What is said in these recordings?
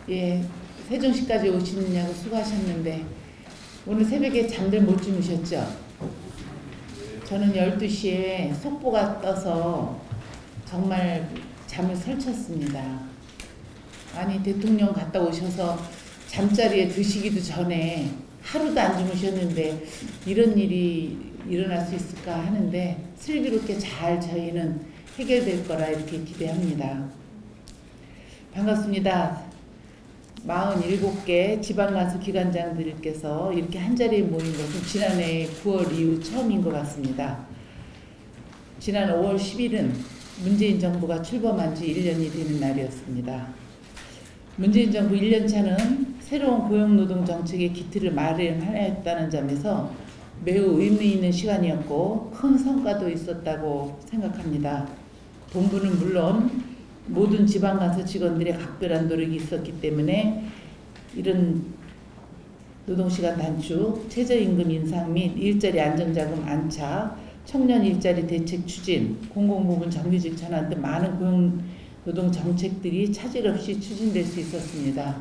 예, 세종시까지 오시느냐고 수고하셨는데 오늘 새벽에 잠들 못 주무셨죠? 저는 12시에 속보가 떠서 정말 잠을 설쳤습니다. 아니, 대통령 갔다 오셔서 잠자리에 드시기도 전에 하루도 안 주무셨는데 이런 일이 일어날 수 있을까 하는데 슬기롭게 잘 저희는 해결될 거라 이렇게 기대합니다. 반갑습니다. 47개 지방간수 기관장들께서 이렇게 한자리에 모인 것은 지난해 9월 이후 처음인 것 같습니다. 지난 5월 10일은 문재인 정부가 출범한 지 1년이 되는 날이었습니다. 문재인 정부 1년차는 새로운 고용노동 정책의 기틀을 마련하였다는 점에서 매우 의미 있는 시간이었고 큰 성과도 있었다고 생각합니다. 본부는 물론 모든 지방간수 직원들의 각별한 노력이 있었기 때문에 이런 노동시간 단축, 최저임금 인상 및 일자리 안정자금 안착, 청년 일자리 대책 추진, 공공부문 정규직 전환 등 많은 고용노동 정책들이 차질 없이 추진될 수 있었습니다.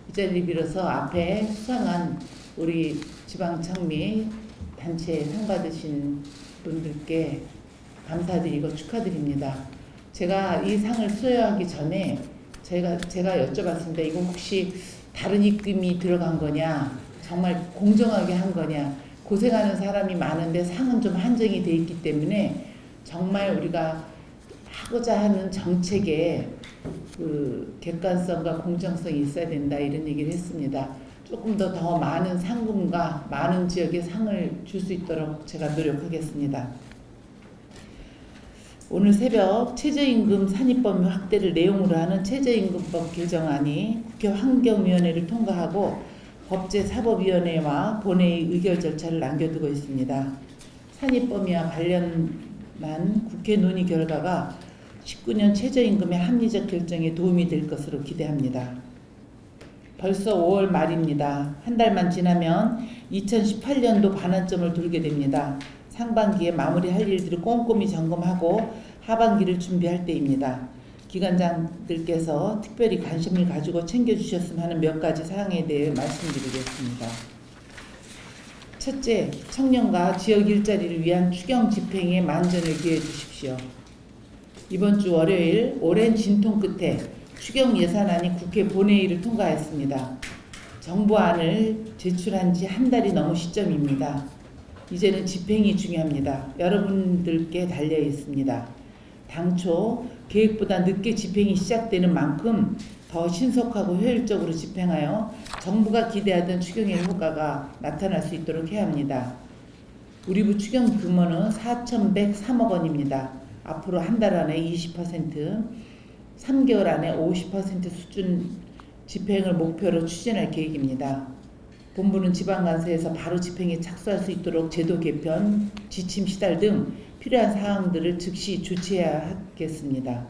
이 자리를 빌어서 앞에 수상한 우리 지방청미 단체에 상 받으신 분들께 감사드리고 축하드립니다. 제가 이 상을 수여하기 전에 제가 여쭤봤습니다. 이거 혹시 다른 입금이 들어간 거냐? 정말 공정하게 한 거냐? 고생하는 사람이 많은데 상은 좀 한정이 돼 있기 때문에 정말 우리가 하고자 하는 정책에 그 객관성과 공정성이 있어야 된다 이런 얘기를 했습니다. 조금 더 많은 상금과 많은 지역에 상을 줄 수 있도록 제가 노력하겠습니다. 오늘 새벽 최저임금 산입범위 확대를 내용으로 하는 최저임금법 개정안이 국회 환경위원회를 통과하고 법제사법위원회와 본회의 의결 절차를 남겨두고 있습니다. 산입범위와 관련한 국회 논의 결과가 19년 최저임금의 합리적 결정에 도움이 될 것으로 기대합니다. 벌써 5월 말입니다. 한 달만 지나면 2018년도 반환점을 돌게 됩니다. 상반기에 마무리할 일들을 꼼꼼히 점검하고 하반기를 준비할 때입니다. 기관장들께서 특별히 관심을 가지고 챙겨주셨으면 하는 몇 가지 사항에 대해 말씀드리겠습니다. 첫째, 청년과 지역 일자리를 위한 추경 집행에 만전을 기해 주십시오. 이번 주 월요일 오랜 진통 끝에 추경 예산안이 국회 본회의를 통과했습니다. 정부안을 제출한 지 한 달이 넘은 시점입니다. 이제는 집행이 중요합니다. 여러분들께 달려 있습니다. 당초 계획보다 늦게 집행이 시작되는 만큼 더 신속하고 효율적으로 집행하여 정부가 기대하던 추경의 효과가 나타날 수 있도록 해야 합니다. 우리 부 추경 규모는 4,103억 원입니다. 앞으로 한 달 안에 20%, 3개월 안에 50% 수준 집행을 목표로 추진할 계획입니다. 본부는 지방간수에서 바로 집행에 착수할 수 있도록 제도 개편, 지침 시달 등 필요한 사항들을 즉시 조치해야 하겠습니다.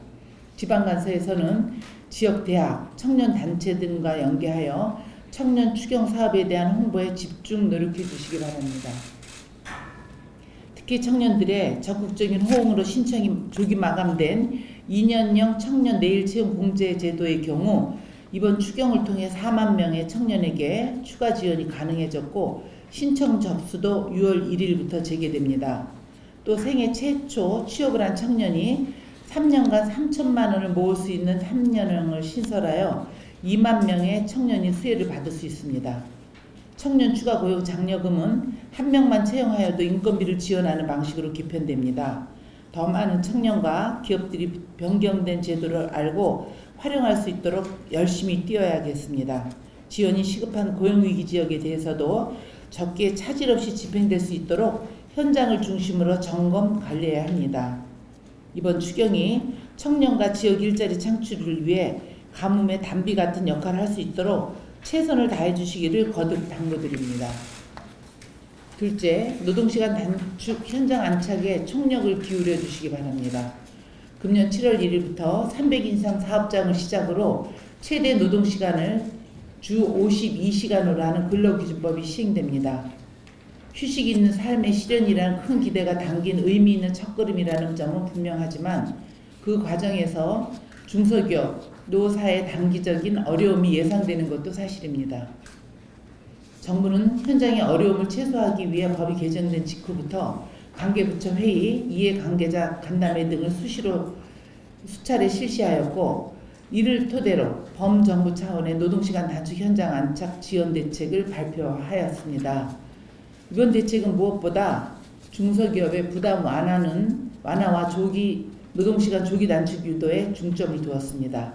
지방간수에서는 지역 대학, 청년 단체 등과 연계하여 청년 추경 사업에 대한 홍보에 집중 노력해 주시기 바랍니다. 특히 청년들의 적극적인 호응으로 신청이 조기 마감된 2년형 청년 내일 채용 공제 제도의 경우 이번 추경을 통해 4만 명의 청년에게 추가 지원이 가능해졌고 신청 접수도 6월 1일부터 재개됩니다. 또 생애 최초 취업을 한 청년이 3년간 3천만 원을 모을 수 있는 3년형을 신설하여 2만 명의 청년이 수혜를 받을 수 있습니다. 청년 추가 고용 장려금은 한 명만 채용하여도 인건비를 지원하는 방식으로 개편됩니다. 더 많은 청년과 기업들이 변경된 제도를 알고 활용할 수 있도록 열심히 뛰어야겠습니다. 지원이 시급한 고용위기 지역에 대해서도 적게 차질 없이 집행될 수 있도록 현장을 중심으로 점검 관리해야 합니다. 이번 추경이 청년과 지역 일자리 창출을 위해 가뭄의 단비 같은 역할을 할 수 있도록 최선을 다해 주시기를 거듭 당부드립니다. 둘째, 노동시간 단축 현장 안착에 총력을 기울여 주시기 바랍니다. 금년 7월 1일부터 300인상 사업장을 시작으로 최대 노동시간을 주 52시간으로 하는 근로기준법이 시행됩니다. 휴식 있는 삶의 실현이라는 큰 기대가 담긴 의미 있는 첫걸음이라는 점은 분명하지만 그 과정에서 중소기업, 노사의 단기적인 어려움이 예상되는 것도 사실입니다. 정부는 현장의 어려움을 최소화하기 위해 법이 개정된 직후부터 관계부처 회의, 이해관계자 간담회 등을 수차례 실시하였고, 이를 토대로 범정부 차원의 노동시간 단축 현장 안착 지원 대책을 발표하였습니다. 이번 대책은 무엇보다 중소기업의 부담 완화와 노동시간 조기 단축 유도에 중점을 두었습니다.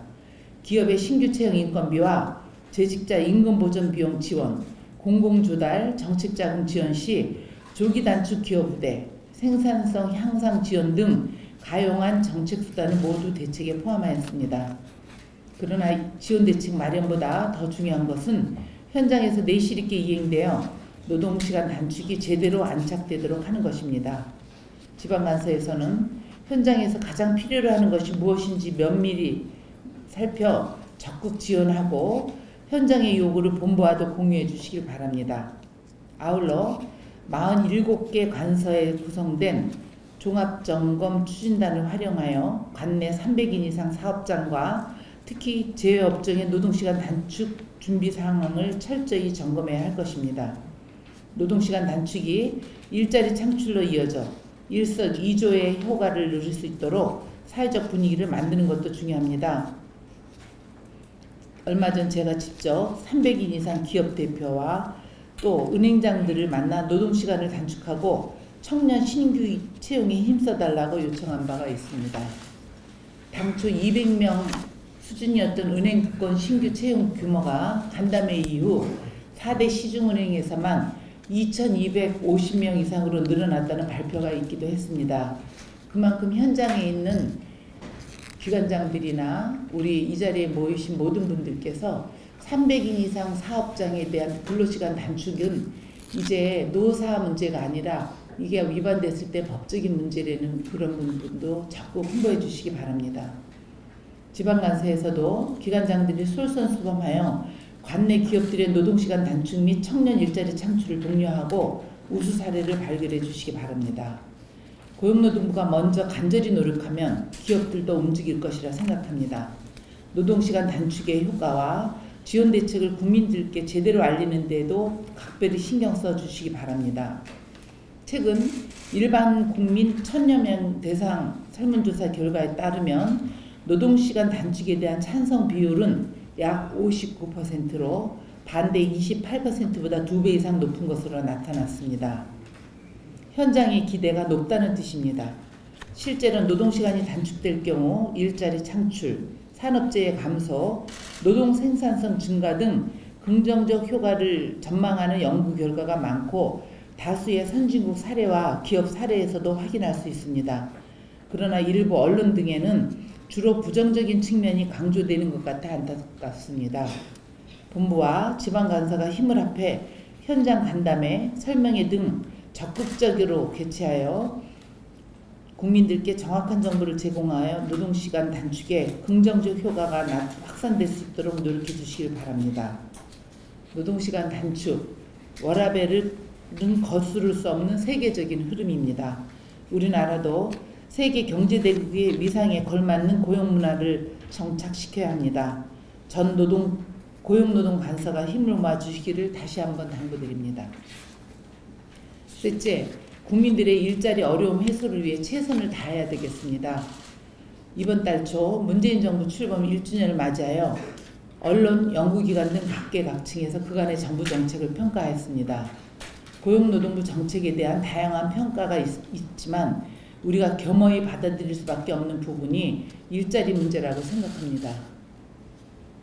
기업의 신규 채용 인건비와 재직자 임금 보전 비용 지원, 공공조달, 정책자금 지원 시 조기 단축 기업 부대, 생산성 향상 지원 등 가용한 정책 수단을 모두 대책에 포함하였습니다. 그러나 지원 대책 마련보다 더 중요한 것은 현장에서 내실 있게 이행되어 노동시간 단축이 제대로 안착되도록 하는 것입니다. 지방간서에서는 현장에서 가장 필요로 하는 것이 무엇인지 면밀히 살펴 적극 지원하고 현장의 요구를 본부와도 공유해 주시길 바랍니다. 아울러 47개 관서에 구성된 종합점검 추진단을 활용하여 관내 300인 이상 사업장과 특히 제휴업종의 노동시간 단축 준비 상황을 철저히 점검해야 할 것입니다. 노동시간 단축이 일자리 창출로 이어져 일석이조의 효과를 누릴 수 있도록 사회적 분위기를 만드는 것도 중요합니다. 얼마 전 제가 직접 300인 이상 기업 대표와 또 은행장들을 만나 노동시간을 단축하고 청년 신규 채용에 힘써달라고 요청한 바가 있습니다. 당초 200명 수준이었던 은행권 신규 채용 규모가 간담회 이후 4대 시중은행에서만 2,250명 이상으로 늘어났다는 발표가 있기도 했습니다. 그만큼 현장에 있는 기관장들이나 우리 이 자리에 모이신 모든 분들께서 300인 이상 사업장에 대한 근로시간 단축은 이제 노사 문제가 아니라 이게 위반됐을 때 법적인 문제라는 그런 부분도 자꾸 홍보해 주시기 바랍니다. 지방간서에서도 기관장들이 솔선수범하여 관내 기업들의 노동시간 단축 및 청년 일자리 창출을 독려하고 우수 사례를 발견해 주시기 바랍니다. 고용노동부가 먼저 간절히 노력하면 기업들도 움직일 것이라 생각합니다. 노동시간 단축의 효과와 지원 대책을 국민들께 제대로 알리는 데도 각별히 신경 써 주시기 바랍니다. 최근 일반 국민 1,000여 명 대상 설문조사 결과에 따르면 노동시간 단축에 대한 찬성 비율은 약 59%로 반대 28%보다 2배 이상 높은 것으로 나타났습니다. 현장의 기대가 높다는 뜻입니다. 실제로 노동시간이 단축될 경우 일자리 창출, 산업재해 감소, 노동 생산성 증가 등 긍정적 효과를 전망하는 연구 결과가 많고 다수의 선진국 사례와 기업 사례에서도 확인할 수 있습니다. 그러나 일부 언론 등에는 주로 부정적인 측면이 강조되는 것 같아 안타깝습니다. 본부와 지방간서가 힘을 합해 현장 간담회, 설명회 등 적극적으로 개최하여 국민들께 정확한 정보를 제공하여 노동시간 단축에 긍정적 효과가 확산될 수 있도록 노력해 주시길 바랍니다. 노동시간 단축, 워라밸은 거스를 수 없는 세계적인 흐름입니다. 우리나라도 세계 경제대국의 위상에 걸맞는 고용문화를 정착시켜야 합니다. 전 고용노동간서가 힘을 모아주시기를 다시 한번 당부드립니다. 셋째, 국민들의 일자리 어려움 해소를 위해 최선을 다해야 되겠습니다. 이번 달 초 문재인 정부 출범 1주년을 맞이하여 언론, 연구기관 등 각계각층에서 그간의 정부 정책을 평가했습니다. 고용노동부 정책에 대한 다양한 평가가 있지만 우리가 겸허히 받아들일 수밖에 없는 부분이 일자리 문제라고 생각합니다.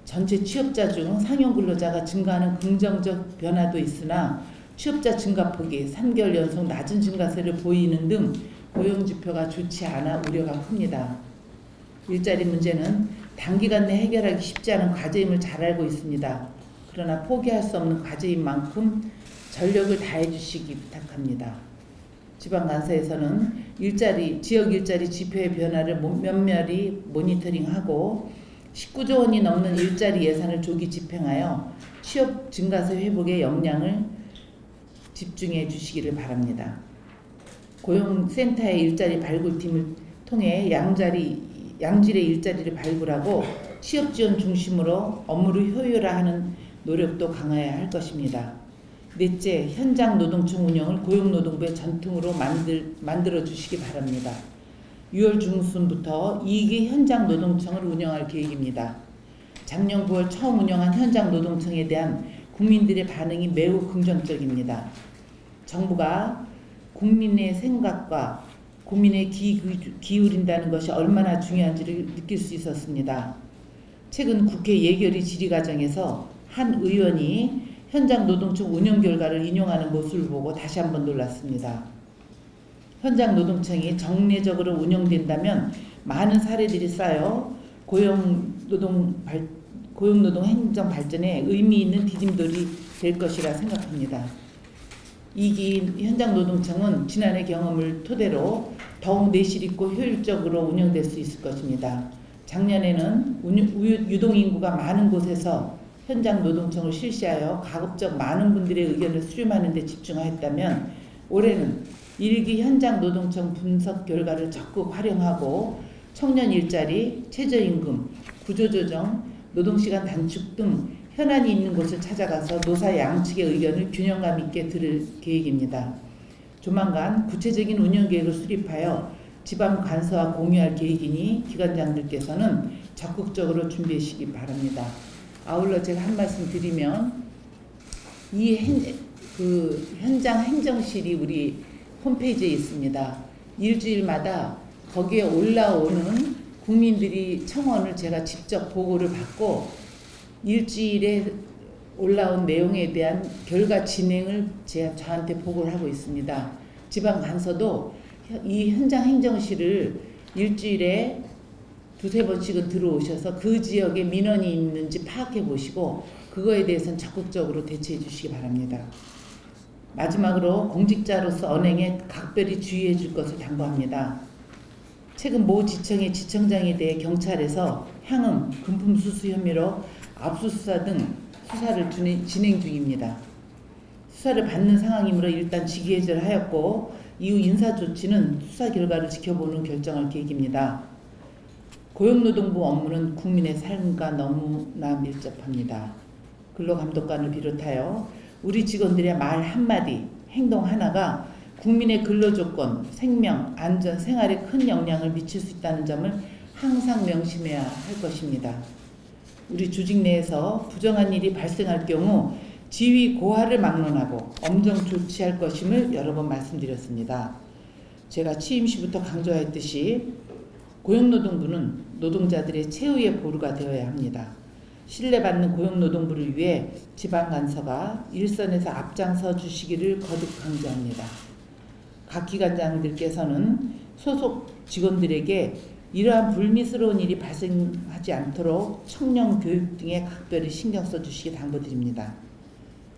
전체 취업자 중 상용 근로자가 증가하는 긍정적 변화도 있으나 취업자 증가폭이 3개월 연속 낮은 증가세를 보이는 등 고용지표가 좋지 않아 우려가 큽니다. 일자리 문제는 단기간 내 해결하기 쉽지 않은 과제임을 잘 알고 있습니다. 그러나 포기할 수 없는 과제인 만큼 전력을 다해 주시기 부탁합니다. 지방간서에서는 지역 일자리 지표의 변화를 면밀히 모니터링하고 19조 원이 넘는 일자리 예산을 조기 집행하여 취업 증가세 회복에 역량을 집중해 주시기를 바랍니다. 고용센터의 일자리 발굴팀을 통해 양질의 일자리를 발굴하고 취업 지원 중심으로 업무를 효율화하는 노력도 강화해야 할 것입니다. 넷째, 현장 노동청 운영을 고용노동부의 전통으로 만들어 주시기 바랍니다. 6월 중순부터 2기 현장 노동청을 운영할 계획입니다. 작년 9월 처음 운영한 현장 노동청에 대한 국민들의 반응이 매우 긍정적입니다. 정부가 국민의 생각과 국민의 기울인다는 것이 얼마나 중요한지를 느낄 수 있었습니다. 최근 국회 예결위 질의 과정에서 한 의원이 현장 노동청 운영 결과를 인용하는 모습을 보고 다시 한번 놀랐습니다. 현장 노동청이 정례적으로 운영된다면 많은 사례들이 쌓여 고용노동 행정 발전에 의미 있는 디딤돌이 될 것이라 생각합니다. 2기 현장 노동청은 지난해 경험을 토대로 더욱 내실 있고 효율적으로 운영될 수 있을 것입니다. 작년에는 유동인구가 많은 곳에서 현장 노동청을 실시하여 가급적 많은 분들의 의견을 수렴하는 데 집중하였다면 올해는 1기 현장 노동청 분석 결과를 적극 활용하고 청년 일자리, 최저임금, 구조조정, 노동시간 단축 등 현안이 있는 곳을 찾아가서 노사 양측의 의견을 균형감 있게 들을 계획입니다. 조만간 구체적인 운영계획을 수립하여 지방 간서와 공유할 계획이니 기관장들께서는 적극적으로 준비하시기 바랍니다. 아울러 제가 한 말씀 드리면 현장 행정실이 우리 홈페이지에 있습니다. 일주일마다 거기에 올라오는 국민들이 청원을 제가 직접 보고를 받고 일주일에 올라온 내용에 대한 결과 진행을 저한테 보고를 하고 있습니다. 지방 간서도 이 현장 행정실을 일주일에 두세 번씩은 들어오셔서 그 지역에 민원이 있는지 파악해 보시고 그거에 대해서는 적극적으로 대처해 주시기 바랍니다. 마지막으로 공직자로서 언행에 각별히 주의해 줄 것을 당부합니다. 최근 모 지청의 지청장에 대해 경찰에서 향응, 금품 수수 혐의로 압수수사 등 수사를 진행 중입니다. 수사를 받는 상황이므로 일단 직위해제하였고 이후 인사조치는 수사 결과를 지켜보는 결정할 계획입니다. 고용노동부 업무는 국민의 삶과 너무나 밀접합니다. 근로감독관을 비롯하여 우리 직원들의 말 한마디, 행동 하나가 국민의 근로조건, 생명, 안전, 생활에 큰 영향을 미칠 수 있다는 점을 항상 명심해야 할 것입니다. 우리 조직 내에서 부정한 일이 발생할 경우 지위 고하를 막론하고 엄정 조치할 것임을 여러 번 말씀드렸습니다. 제가 취임 시부터 강조했듯이 고용노동부는 노동자들의 최후의 보루가 되어야 합니다. 신뢰받는 고용노동부를 위해 지방간서가 일선에서 앞장서 주시기를 거듭 강조합니다. 각 기관장들께서는 소속 직원들에게 이러한 불미스러운 일이 발생하지 않도록 청년 교육 등에 각별히 신경 써주시기 당부드립니다.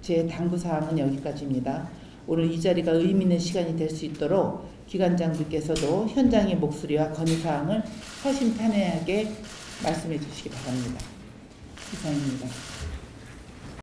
제 당부사항은 여기까지입니다. 오늘 이 자리가 의미 있는 시간이 될 수 있도록 기관장들께서도 현장의 목소리와 건의사항을 허심탄회하게 말씀해 주시기 바랍니다. 이상입니다.